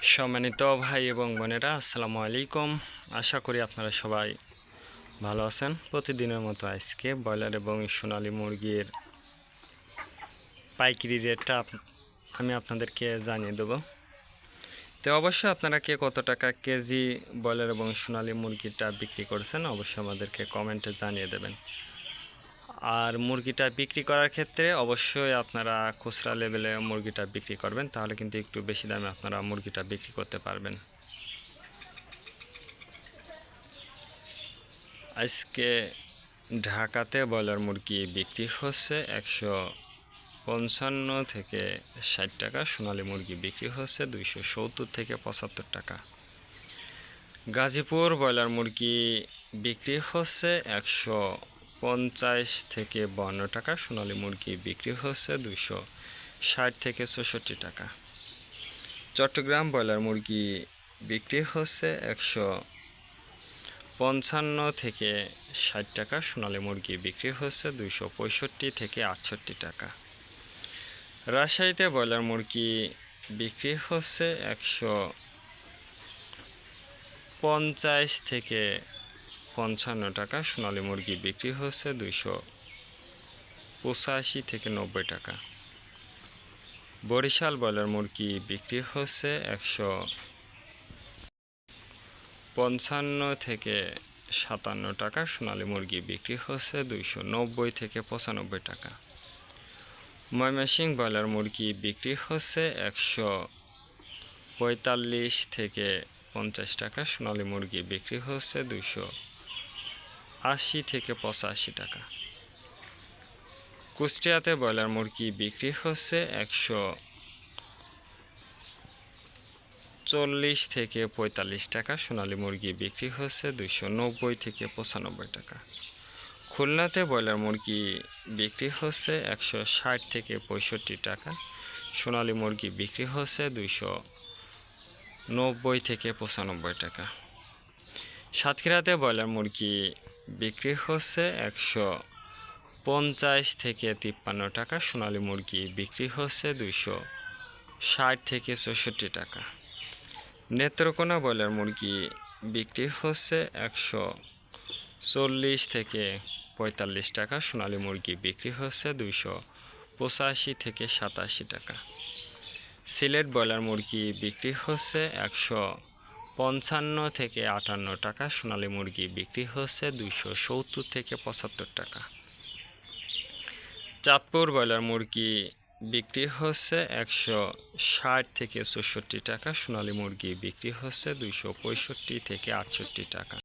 সম্মানিত ভাই এবং বোনেরা, আসসালামু আলাইকুম। আশা করি আপনারা সবাই ভালো আছেন। প্রতিদিনের মতো আজকে ব্রয়লার এবং সোনালী মুরগির পাইকারি রেটটা আমি আপনাদেরকে জানিয়ে দেবো। তো অবশ্যই আপনারা কে কত টাকা কেজি ব্রয়লার এবং সোনালী মুরগিটা বিক্রি করছেন অবশ্যই আমাদেরকে কমেন্টে জানিয়ে দেবেন। আর মুরগিটা বিক্রি করার ক্ষেত্রে অবশ্যই আপনারা খুচরা লেভেলে মুরগিটা বিক্রি করবেন, তাহলে কিন্তু একটু বেশি দামে আপনারা মুরগিটা বিক্রি করতে পারবেন। আজকে ঢাকাতে ব্রয়লার মুরগি বিক্রি হচ্ছে 155 থেকে 60 টাকা, সোনালী মুরগি বিক্রি হচ্ছে 270 থেকে 75 টাকা। গাজীপুর ব্রয়লার মুরগি বিক্রি হচ্ছে 150 থেকে 52 টাকা, সোনালী মুরগি বিক্রি হচ্ছে 260 থেকে 64 টাকা। চট্টগ্রাম ব্রয়লার মুরগি বিক্রি হচ্ছে 155 থেকে 60 টাকা, সোনালী মুরগি বিক্রি হচ্ছে 265 থেকে 68 টাকা। রাজশাহীতে ব্রয়লার মুরগি বিক্রি হচ্ছে 150 থেকে 55 টাকা, সোনালী মুরগি বিক্রি হচ্ছে 285 থেকে 90 টাকা। বরিশাল ব্রয়লার মুরগি বিক্রি হচ্ছে 155 থেকে 57 টাকা, সোনালী মুরগি বিক্রি হচ্ছে 290 থেকে 95 টাকা। ময়মনসিংহ ব্রয়লার মুরগি বিক্রি হচ্ছে 145 থেকে 50 টাকা, সোনালী মুরগি বিক্রি হচ্ছে 280 থেকে 85 টাকা। কুষ্টিয়াতে ব্রয়লার মুরগি বিক্রি হচ্ছে 140 থেকে 45 টাকা, সোনালী মুরগি বিক্রি হচ্ছে 290 থেকে 95 টাকা। খুলনাতে ব্রয়লার মুরগি বিক্রি হচ্ছে 160 থেকে 65 টাকা, সোনালী মুরগি বিক্রি হচ্ছে 290 থেকে 95 টাকা। সাতক্ষীরাতে ব্রয়লার মুরগি বিক্রি হচ্ছে 150 থেকে 53 টাকা, সোনালী মুরগি বিক্রি হচ্ছে 260 থেকে 64 টাকা। নেত্রকোনা ব্রয়লার মুরগি বিক্রি হচ্ছে 140 থেকে 45 টাকা, সোনালী মুরগি বিক্রি হচ্ছে 285 থেকে 87 টাকা। সিলেট ব্রয়লার মুরগি বিক্রি হচ্ছে 155 থেকে 58 টাকা, সোনালী মুরগি বিক্রি হচ্ছে 270 থেকে 75 টাকা। চাঁদপুর ব্রয়লার মুরগি বিক্রি হচ্ছে 160 থেকে 64 টাকা, সোনালী মুরগি বিক্রি হচ্ছে 265 থেকে 68 টাকা।